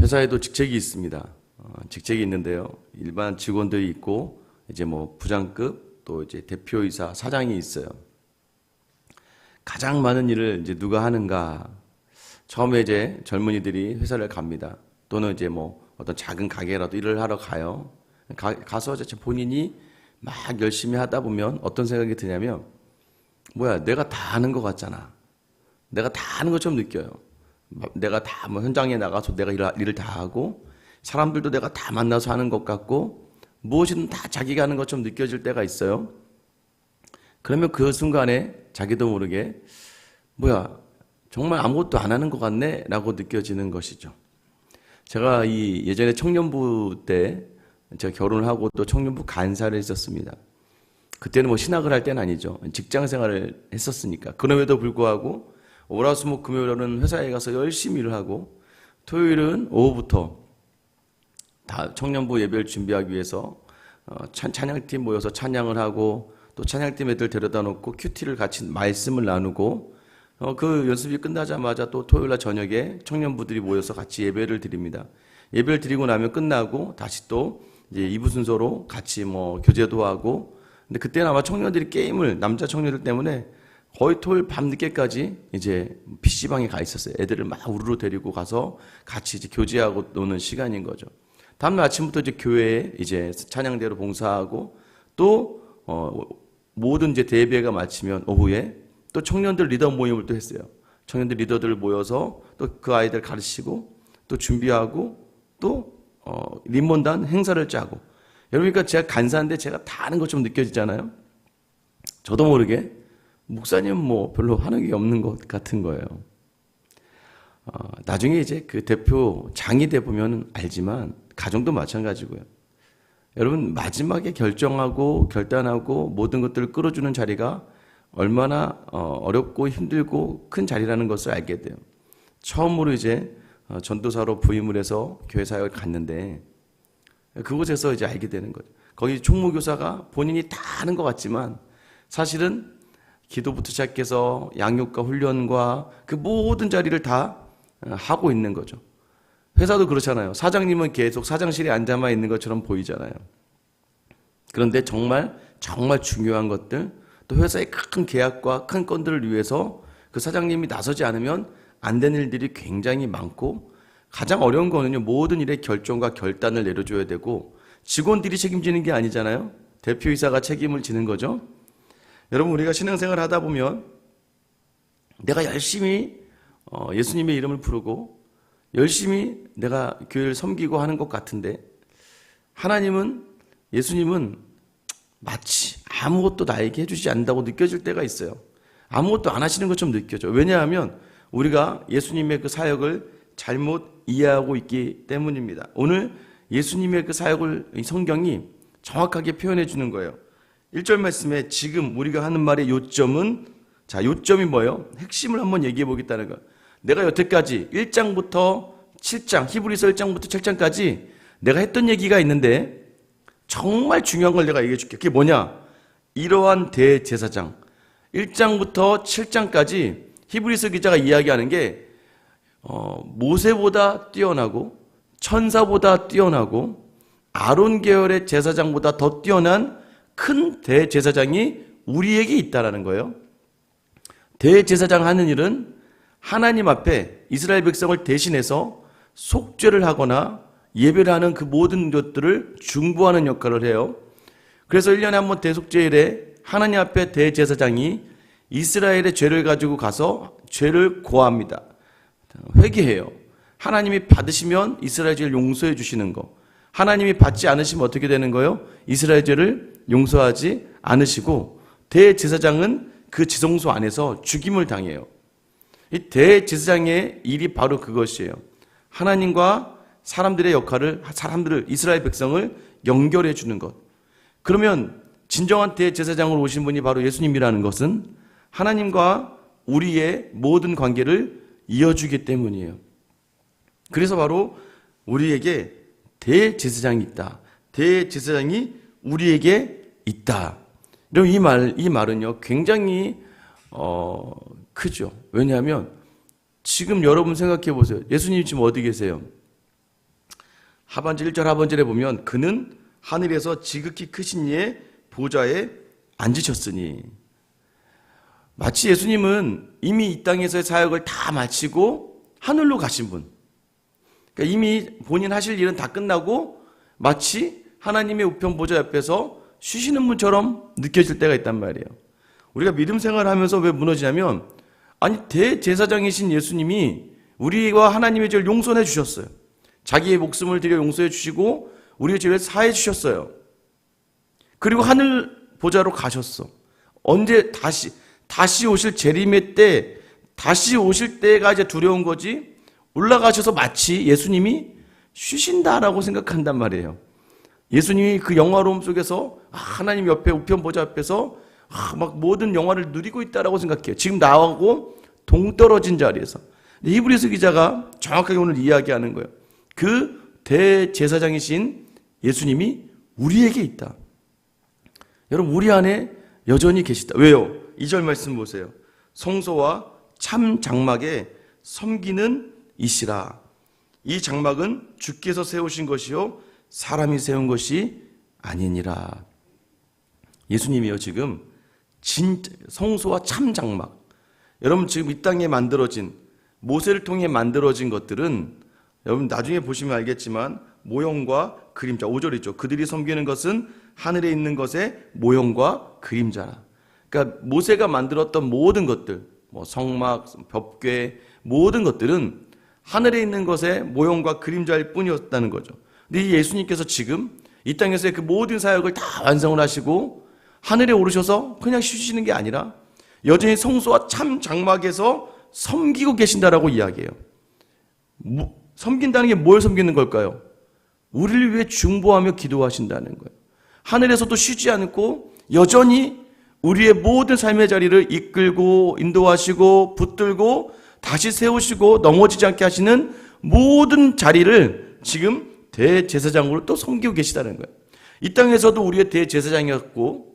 회사에도 직책이 있습니다. 직책이 있는데요. 일반 직원들이 있고 이제 뭐 부장급 또 이제 대표이사, 사장이 있어요. 가장 많은 일을 이제 누가 하는가? 처음에 이제 젊은이들이 회사를 갑니다. 또는 이제 뭐 어떤 작은 가게라도 일을 하러 가요. 가서 이제 본인이 막 열심히 하다 보면 어떤 생각이 드냐면, 뭐야, 내가 다 하는 것 같잖아. 내가 다 하는 것처럼 느껴요. 내가 다 뭐 현장에 나가서 내가 일을 다 하고, 사람들도 내가 다 만나서 하는 것 같고, 무엇이든 다 자기가 하는 것처럼 느껴질 때가 있어요. 그러면 그 순간에 자기도 모르게, 뭐야, 정말 아무것도 안 하는 것 같네? 라고 느껴지는 것이죠. 제가 예전에 청년부 때 제가 결혼을 하고 또 청년부 간사를 했었습니다. 그때는 뭐 신학을 할 때는 아니죠. 직장 생활을 했었으니까. 그럼에도 불구하고 월화수목 금요일은 회사에 가서 열심히 일을 하고, 토요일은 오후부터 다 청년부 예배를 준비하기 위해서 찬양팀 모여서 찬양을 하고, 또 찬양팀 애들 데려다 놓고 큐티를 같이 말씀을 나누고, 그 연습이 끝나자마자 또 토요일날 저녁에 청년부들이 모여서 같이 예배를 드립니다. 예배를 드리고 나면 끝나고 다시 또 이제 2부 순서로 같이 뭐 교제도 하고. 근데 그때는 아마 청년들이 게임을, 남자 청년들 때문에 거의 토요일 밤 늦게까지 이제 PC방에 가 있었어요. 애들을 막 우르르 데리고 가서 같이 이제 교제하고 노는 시간인 거죠. 다음날 아침부터 이제 교회에 이제 찬양대로 봉사하고, 또 모든 이제 대예배가 마치면 오후에 또 청년들 리더 모임을 또 했어요. 청년들 리더들 모여서 또 그 아이들 가르치고, 또 준비하고, 또 림몬단 행사를 짜고. 여러분, 그러니까 제가 간사인데 제가 다 하는 것처럼 느껴지잖아요. 저도 모르게 목사님은 뭐 별로 하는 게 없는 것 같은 거예요. 나중에 이제 그 대표 장이 돼 보면 알지만 가정도 마찬가지고요. 여러분, 마지막에 결정하고 결단하고 모든 것들을 끌어주는 자리가 얼마나 어렵고 힘들고 큰 자리라는 것을 알게 돼요. 처음으로 이제 전도사로 부임을 해서 교회 사역을 갔는데, 그곳에서 이제 알게 되는 거죠. 거기 총무교사가 본인이 다 하는 것 같지만 사실은 기도부터 시작해서 양육과 훈련과 그 모든 자리를 다 하고 있는 거죠. 회사도 그렇잖아요. 사장님은 계속 사장실에 앉아만 있는 것처럼 보이잖아요. 그런데 정말 중요한 것들, 또 회사의 큰 계약과 큰 건들을 위해서 그 사장님이 나서지 않으면 안 되는 일들이 굉장히 많고, 가장 어려운 거는요, 모든 일의 결정과 결단을 내려줘야 되고, 직원들이 책임지는 게 아니잖아요. 대표이사가 책임을 지는 거죠. 여러분, 우리가 신앙생활 하다 보면 내가 열심히 예수님의 이름을 부르고 열심히 내가 교회를 섬기고 하는 것 같은데, 예수님은 마치 아무것도 나에게 해주지 않는다고 느껴질 때가 있어요. 아무것도 안 하시는 것처럼 느껴져. 왜냐하면 우리가 예수님의 그 사역을 잘못 이해하고 있기 때문입니다. 오늘 예수님의 그 사역을 이 성경이 정확하게 표현해 주는 거예요. 1절 말씀에 지금 우리가 하는 말의 요점은, 요점이 뭐예요? 핵심을 한번 얘기해 보겠다는 거예요. 내가 여태까지 1장부터 7장, 히브리서 1장부터 7장까지 내가 했던 얘기가 있는데, 정말 중요한 걸 내가 얘기해 줄게. 그게 뭐냐? 이러한 대제사장 1장부터 7장까지 히브리서 기자가 이야기하는 게 모세보다 뛰어나고 천사보다 뛰어나고 아론 계열의 제사장보다 더 뛰어난 큰 대제사장이 우리에게 있다라는 거예요. 대제사장 하는 일은 하나님 앞에 이스라엘 백성을 대신해서 속죄를 하거나 예배를 하는 그 모든 것들을 중보하는 역할을 해요. 그래서 1년에 한 번 대속죄일에 하나님 앞에 대제사장이 이스라엘의 죄를 가지고 가서 죄를 고합니다. 회개해요. 하나님이 받으시면 이스라엘 죄를 용서해 주시는 거, 하나님이 받지 않으시면 어떻게 되는 거예요? 이스라엘 죄를 용서하지 않으시고, 대제사장은 그 지성소 안에서 죽임을 당해요. 이 대제사장의 일이 바로 그것이에요. 하나님과 사람들의 역할을, 이스라엘 백성을 연결해 주는 것. 그러면 진정한 대제사장으로 오신 분이 바로 예수님이라는 것은 하나님과 우리의 모든 관계를 이어주기 때문이에요. 그래서 바로 우리에게 대제사장이 있다. 대제사장이 우리에게 있다. 이 말은요, 굉장히 크죠. 왜냐하면 지금 여러분 생각해 보세요. 예수님 지금 어디 계세요? 하반절 1절 하반절에 보면 그는 하늘에서 지극히 크신 이의 보좌에 앉으셨으니, 마치 예수님은 이미 이 땅에서의 사역을 다 마치고 하늘로 가신 분. 그러니까 이미 본인 하실 일은 다 끝나고 마치 하나님의 우편 보좌 옆에서 쉬시는 분처럼 느껴질 때가 있단 말이에요. 우리가 믿음 생활을 하면서 왜 무너지냐면, 아니 대제사장이신 예수님이 우리와 하나님의 죄를 용서해 주셨어요. 자기의 목숨을 들여 용서해 주시고 우리의 죄를 사해 주셨어요. 그리고 하늘 보좌로 가셨어. 언제 다시 오실 재림의 때, 다시 오실 때가 이제 두려운 거지, 올라가셔서 마치 예수님이 쉬신다라고 생각한단 말이에요. 예수님이 그 영화로움 속에서 하나님 옆에 우편 보좌 앞에서 막 모든 영화를 누리고 있다라고 생각해요. 지금 나하고 동떨어진 자리에서. 히브리서 기자가 정확하게 오늘 이야기하는 거예요. 그 대제사장이신 예수님이 우리에게 있다. 여러분, 우리 안에 여전히 계시다. 왜요? 2절 말씀 보세요. 성소와 참 장막에 섬기는 이시라. 이 장막은 주께서 세우신 것이요 사람이 세운 것이 아니니라. 예수님이요, 지금 성소와 참 장막. 여러분, 지금 이 땅에 만들어진, 모세를 통해 만들어진 것들은 여러분 나중에 보시면 알겠지만 모형과 그림자, 5절이죠. 그들이 섬기는 것은 하늘에 있는 것의 모형과 그림자라. 그러니까 모세가 만들었던 모든 것들, 뭐 성막, 벽궤, 모든 것들은 하늘에 있는 것의 모형과 그림자일 뿐이었다는 거죠. 근데 이 예수님께서 지금 이 땅에서의 그 모든 사역을 다 완성을 하시고 하늘에 오르셔서 그냥 쉬시는 게 아니라 여전히 성소와 참 장막에서 섬기고 계신다라고 이야기해요. 섬긴다는 게 뭘 섬기는 걸까요? 우리를 위해 중보하며 기도하신다는 거예요. 하늘에서도 쉬지 않고 여전히 우리의 모든 삶의 자리를 이끌고 인도하시고 붙들고 다시 세우시고 넘어지지 않게 하시는 모든 자리를 지금 대제사장으로 또 섬기고 계시다는 거예요. 이 땅에서도 우리의 대제사장이었고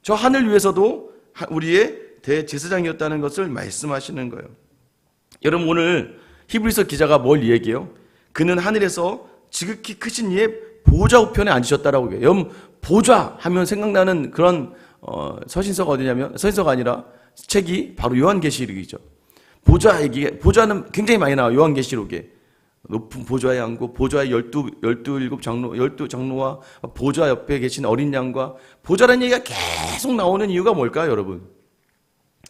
저 하늘 위에서도 우리의 대제사장이었다는 것을 말씀하시는 거예요. 여러분, 오늘 히브리서 기자가 뭘 얘기해요? 그는 하늘에서 지극히 크신 이의 보좌 우편에 앉으셨다라고 해요. 여러분, 보좌 하면 생각나는 그런 서신서가 어디냐면, 서신서가 아니라 책이 바로 요한계시록이죠. 보좌 얘기, 보좌는 굉장히 많이 나와요. 요한계시록에 높은 보좌에 앉고 보좌의 12 장로와 보좌 옆에 계신 어린 양과, 보좌라는 얘기가 계속 나오는 이유가 뭘까요, 여러분?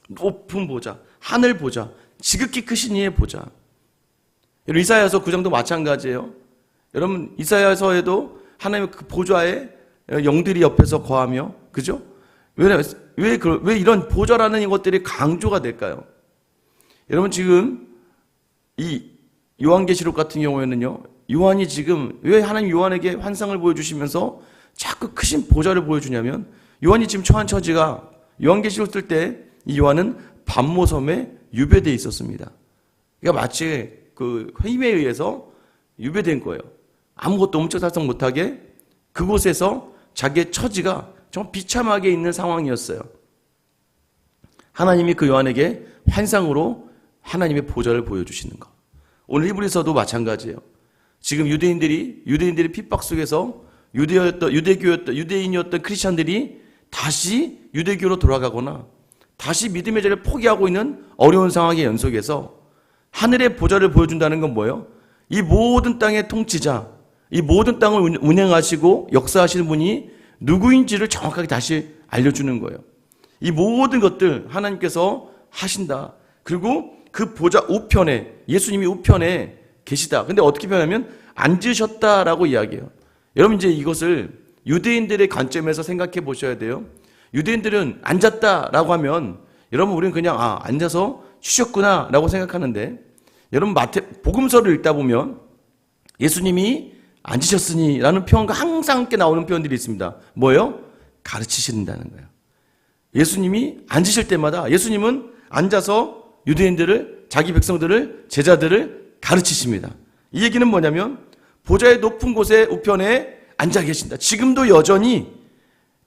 높은 보좌, 하늘 보좌, 지극히 크신 이의 보좌. 이사야서 9장도 마찬가지예요. 여러분, 이사야서에도 하나님의 그 보좌에 영들이 옆에서 거하며, 그죠? 왜 이런 보좌라는 것들이 강조가 될까요? 여러분, 지금 이 요한계시록 같은 경우에는요, 요한이 지금 왜 하나님 요한에게 환상을 보여주시면서 자꾸 크신 보좌를 보여주냐면, 요한이 지금 처한 처지가, 요한계시록 쓸 때 이 요한은 반모섬에 유배되어 있었습니다. 그러니까 마치 그 힘에 의해서 유배된 거예요. 아무것도 옴짝달싹 못하게 그곳에서 자기의 처지가 정말 비참하게 있는 상황이었어요. 하나님이 그 요한에게 환상으로 하나님의 보좌를 보여주시는 것. 오늘 히브리서도 마찬가지예요. 지금 유대인들이 핍박 속에서 유대인이었던 크리스천들이 다시 유대교로 돌아가거나 다시 믿음의 자리를 포기하고 있는 어려운 상황의 연속에서 하늘의 보좌를 보여준다는 건 뭐예요? 이 모든 땅의 통치자, 이 모든 땅을 운행하시고 역사하시는 분이 누구인지를 정확하게 다시 알려주는 거예요. 이 모든 것들 하나님께서 하신다. 그리고 그 보좌 우편에, 예수님이 우편에 계시다. 근데 어떻게 표현하면 앉으셨다라고 이야기해요. 여러분, 이제 이것을 유대인들의 관점에서 생각해 보셔야 돼요. 유대인들은 앉았다라고 하면 여러분, 우리는 그냥 앉아서 쉬셨구나 라고 생각하는데, 여러분, 복음서를 읽다 보면 예수님이 앉으셨으니 라는 표현과 항상 함께 나오는 표현들이 있습니다. 뭐예요? 가르치신다는 거예요. 예수님이 앉으실 때마다 예수님은 앉아서 유대인들을, 자기 백성들을, 제자들을 가르치십니다. 이 얘기는 뭐냐면 보좌의 높은 곳에 우편에 앉아 계신다. 지금도 여전히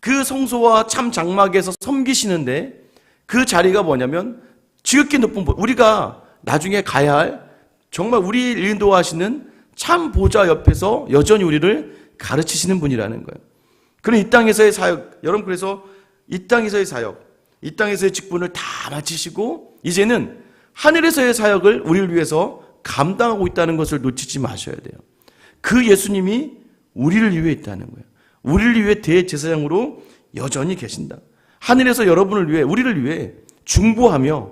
그 성소와 참 장막에서 섬기시는데, 그 자리가 뭐냐면 지극히 높은 우리가 나중에 가야 할 정말 우리를 인도하시는 참 보좌 옆에서 여전히 우리를 가르치시는 분이라는 거예요. 그럼 이 땅에서의 사역, 여러분 그래서 이 땅에서의 사역, 이 땅에서의 직분을 다 마치시고 이제는 하늘에서의 사역을 우리를 위해서 감당하고 있다는 것을 놓치지 마셔야 돼요. 그 예수님이 우리를 위해 있다는 거예요. 우리를 위해 대제사장으로 여전히 계신다. 하늘에서 여러분을 위해, 우리를 위해 중보하며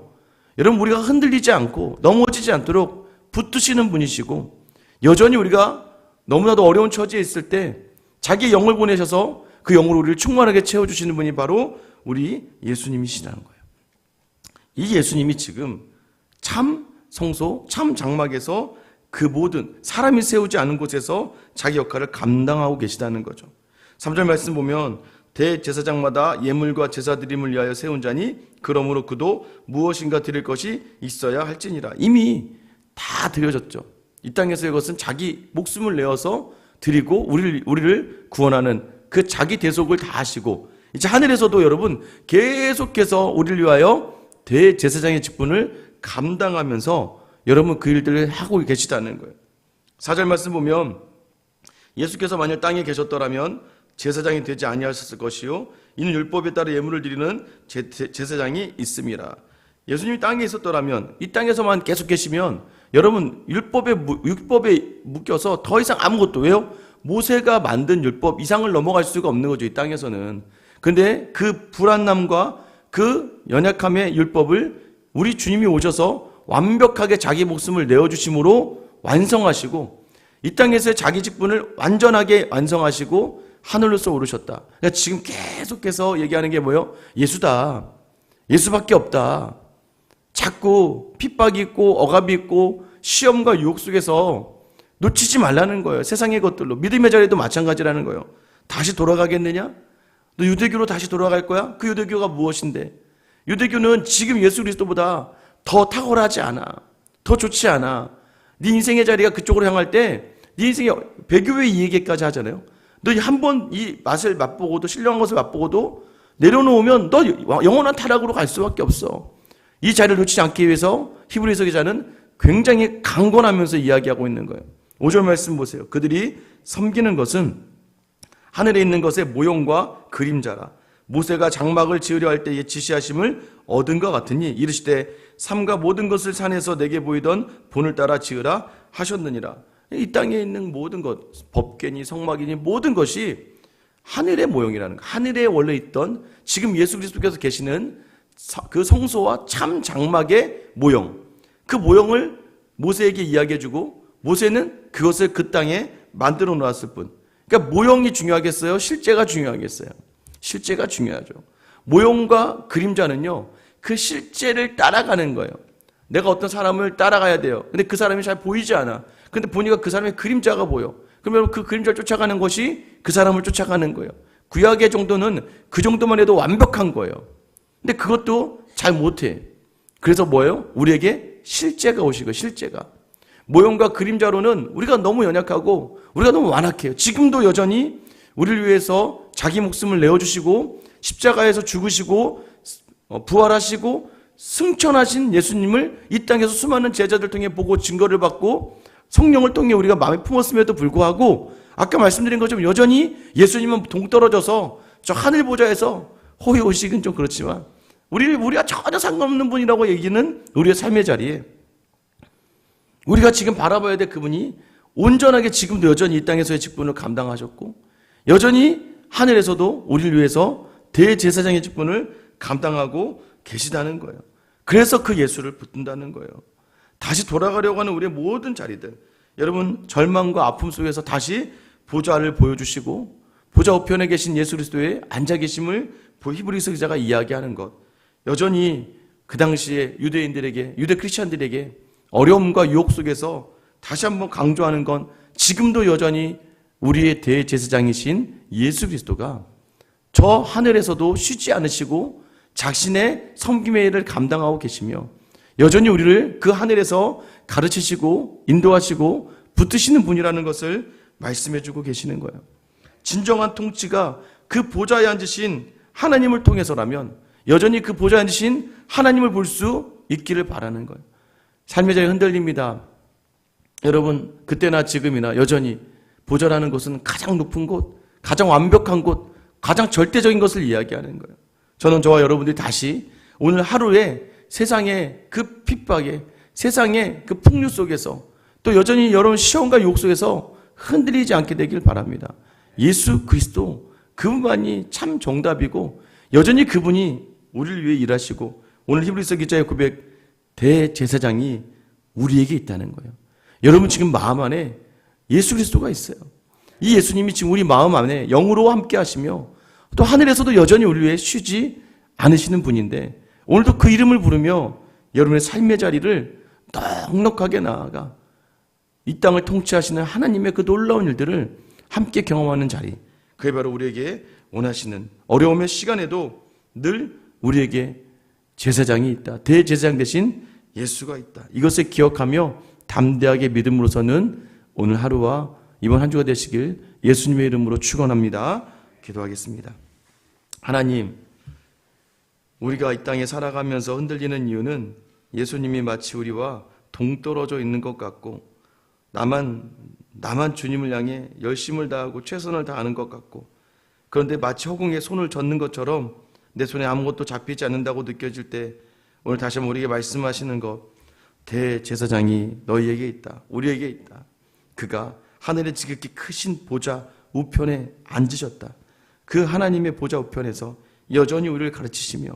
여러분 우리가 흔들리지 않고 넘어지지 않도록 붙드시는 분이시고 여전히 우리가 너무나도 어려운 처지에 있을 때 자기 영을 보내셔서 그 영으로 우리를 충만하게 채워주시는 분이 바로 우리 예수님이시라는 거예요. 이 예수님이 지금 참 성소, 참 장막에서 그 모든 사람이 세우지 않은 곳에서 자기 역할을 감당하고 계시다는 거죠. 3절 말씀 보면 대제사장마다 예물과 제사 드림을 위하여 세운 자니 그러므로 그도 무엇인가 드릴 것이 있어야 할지니라. 이미 다 드려졌죠. 이 땅에서의 것은 자기 목숨을 내어서 드리고 우리를 구원하는 그 자기 대속을 다 하시고 이제 하늘에서도 여러분 계속해서 우리를 위하여 대제사장의 직분을 감당하면서 여러분 그 일들을 하고 계시다는 거예요. 4절 말씀 보면 예수께서 만약 땅에 계셨더라면 제사장이 되지 아니하셨을 것이요 이는 율법에 따라 예물을 드리는 제사장이 있음이라. 예수님이 땅에 있었더라면 이 땅에서만 계속 계시면 여러분 율법에 묶여서 더 이상 아무것도 왜요? 모세가 만든 율법 이상을 넘어갈 수가 없는 거죠. 이 땅에서는. 근데 그 불안함과 그 연약함의 율법을 우리 주님이 오셔서 완벽하게 자기 목숨을 내어주심으로 완성하시고 이 땅에서의 자기 직분을 완전하게 완성하시고 하늘로서 오르셨다. 그러니까 지금 계속해서 얘기하는 게 뭐예요? 예수다. 예수밖에 없다. 자꾸 핍박이 있고 억압이 있고 시험과 유혹 속에서 놓치지 말라는 거예요. 세상의 것들로. 믿음의 자리도 마찬가지라는 거예요. 다시 돌아가겠느냐? 너 유대교로 다시 돌아갈 거야? 그 유대교가 무엇인데? 유대교는 지금 예수 그리스도보다 더 탁월하지 않아. 더 좋지 않아. 네 인생의 자리가 그쪽으로 향할 때 네 인생의 배교회 이 얘기까지 하잖아요. 너 한 번 이 맛을 맛보고도 신령한 것을 맛보고도 내려놓으면 너 영원한 타락으로 갈 수밖에 없어. 이 자리를 놓치지 않기 위해서 히브리서 기자는 굉장히 강권하면서 이야기하고 있는 거예요. 5절 말씀 보세요. 그들이 섬기는 것은 하늘에 있는 것의 모형과 그림자라. 모세가 장막을 지으려 할 때의 지시하심을 얻은 것 같으니 이르시되 삼가 모든 것을 산에서 내게 보이던 본을 따라 지으라 하셨느니라. 이 땅에 있는 모든 것, 법궤니 성막이니 모든 것이 하늘의 모형이라는 거. 하늘에 원래 있던 지금 예수 그리스도께서 계시는 그 성소와 참 장막의 모형. 그 모형을 모세에게 이야기해주고 모세는 그것을 그 땅에 만들어 놓았을 뿐. 그러니까 모형이 중요하겠어요? 실제가 중요하겠어요? 실제가 중요하죠. 모형과 그림자는요, 그 실제를 따라가는 거예요. 내가 어떤 사람을 따라가야 돼요. 근데 그 사람이 잘 보이지 않아. 근데 보니까 그 사람의 그림자가 보여. 그러면 그 그림자를 쫓아가는 것이 그 사람을 쫓아가는 거예요. 구약의 정도는 그 정도만 해도 완벽한 거예요. 근데 그것도 잘 못해. 그래서 뭐예요? 우리에게 실제가 오시고 실제가. 모형과 그림자로는 우리가 너무 연약하고 우리가 너무 완악해요. 지금도 여전히 우리를 위해서 자기 목숨을 내어주시고 십자가에서 죽으시고 부활하시고 승천하신 예수님을 이 땅에서 수많은 제자들 통해 보고 증거를 받고 성령을 통해 우리가 마음에 품었음에도 불구하고 아까 말씀드린 것처럼 여전히 예수님은 동떨어져서 저 하늘 보좌에서 호의호식은 좀 그렇지만 우리가 전혀 상관없는 분이라고 얘기는 우리의 삶의 자리에 우리가 지금 바라봐야 될 그분이 온전하게 지금도 여전히 이 땅에서의 직분을 감당하셨고 여전히 하늘에서도 우리를 위해서 대제사장의 직분을 감당하고 계시다는 거예요. 그래서 그 예수를 붙든다는 거예요. 다시 돌아가려고 하는 우리의 모든 자리들, 여러분 절망과 아픔 속에서 다시 보좌를 보여주시고 보좌 우편에 계신 예수 그리스도의 앉아 계심을 히브리서 기자가 이야기하는 것, 여전히 그 당시에 유대인들에게, 유대 크리스찬들에게 어려움과 유혹 속에서 다시 한번 강조하는 건 지금도 여전히 우리의 대제사장이신 예수 그리스도가 저 하늘에서도 쉬지 않으시고 자신의 섬김의 일을 감당하고 계시며 여전히 우리를 그 하늘에서 가르치시고 인도하시고 붙드시는 분이라는 것을 말씀해주고 계시는 거예요. 진정한 통치가 그 보좌에 앉으신 하나님을 통해서라면 여전히 그 보좌에 앉으신 하나님을 볼 수 있기를 바라는 거예요. 삶의 자리 흔들립니다. 여러분, 그때나 지금이나 여전히 보좌라는 것은 가장 높은 곳, 가장 완벽한 곳, 가장 절대적인 것을 이야기하는 거예요. 저는 저와 여러분들이 다시 오늘 하루에 세상의 그 핍박에, 세상의 그 풍류 속에서, 또 여전히 여러분 시험과 유혹 속에서 흔들리지 않게 되길 바랍니다. 예수 그리스도, 그분만이 참 정답이고 여전히 그분이 우리를 위해 일하시고, 오늘 히브리서 기자의 고백, 대제사장이 우리에게 있다는 거예요. 여러분 지금 마음 안에 예수 그리스도가 있어요. 이 예수님이 지금 우리 마음 안에 영으로 함께 하시며 또 하늘에서도 여전히 우리 위해 쉬지 않으시는 분인데, 오늘도 그 이름을 부르며 여러분의 삶의 자리를 넉넉하게 나아가 이 땅을 통치하시는 하나님의 그 놀라운 일들을 함께 경험하는 자리, 그게 바로 우리에게 원하시는, 어려움의 시간에도 늘 우리에게 제사장이 있다. 대제사장 대신 예수가 있다. 이것을 기억하며 담대하게 믿음으로서는 오늘 하루와 이번 한 주가 되시길 예수님의 이름으로 축원합니다. 기도하겠습니다. 하나님, 우리가 이 땅에 살아가면서 흔들리는 이유는 예수님이 마치 우리와 동떨어져 있는 것 같고, 나만 주님을 향해 열심을 다하고 최선을 다하는 것 같고, 그런데 마치 허공에 손을 젓는 것처럼 내 손에 아무것도 잡히지 않는다고 느껴질 때, 오늘 다시 한번 우리에게 말씀하시는 것, 대제사장이 너희에게 있다, 우리에게 있다. 그가 하늘의 지극히 크신 보좌 우편에 앉으셨다. 그 하나님의 보좌 우편에서 여전히 우리를 가르치시며,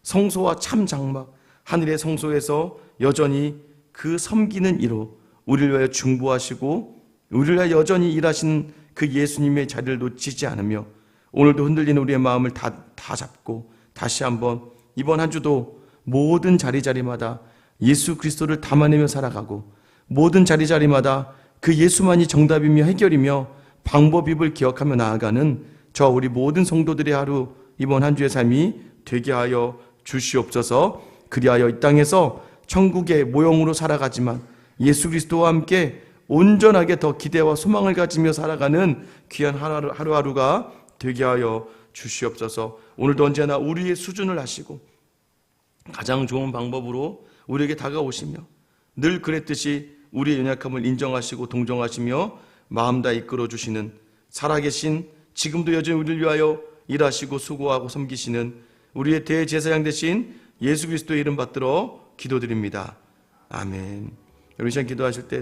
성소와 참 장막, 하늘의 성소에서 여전히 그 섬기는 이로 우리를 위하여 중보하시고 우리를 위하여 여전히 일하시는 그 예수님의 자리를 놓치지 않으며, 오늘도 흔들리는 우리의 마음을 다 잡고 다시 한번 이번 한 주도 모든 자리마다 예수 그리스도를 담아내며 살아가고, 모든 자리마다 그 예수만이 정답이며 해결이며 방법임을 기억하며 나아가는 저와 우리 모든 성도들의 하루, 이번 한 주의 삶이 되게 하여 주시옵소서. 그리하여 이 땅에서 천국의 모형으로 살아가지만 예수 그리스도와 함께 온전하게 더 기대와 소망을 가지며 살아가는 귀한 하루하루가 되게 하여 주시옵소서. 오늘도 언제나 우리의 수준을 아시고 가장 좋은 방법으로 우리에게 다가오시며, 늘 그랬듯이 우리의 연약함을 인정하시고 동정하시며 마음 다 이끌어 주시는, 살아계신, 지금도 여전히 우리를 위하여 일하시고 수고하고 섬기시는 우리의 대제사장 되신 예수 그리스도의 이름 받들어 기도드립니다. 아멘. 여러분 이 시간 기도하실 때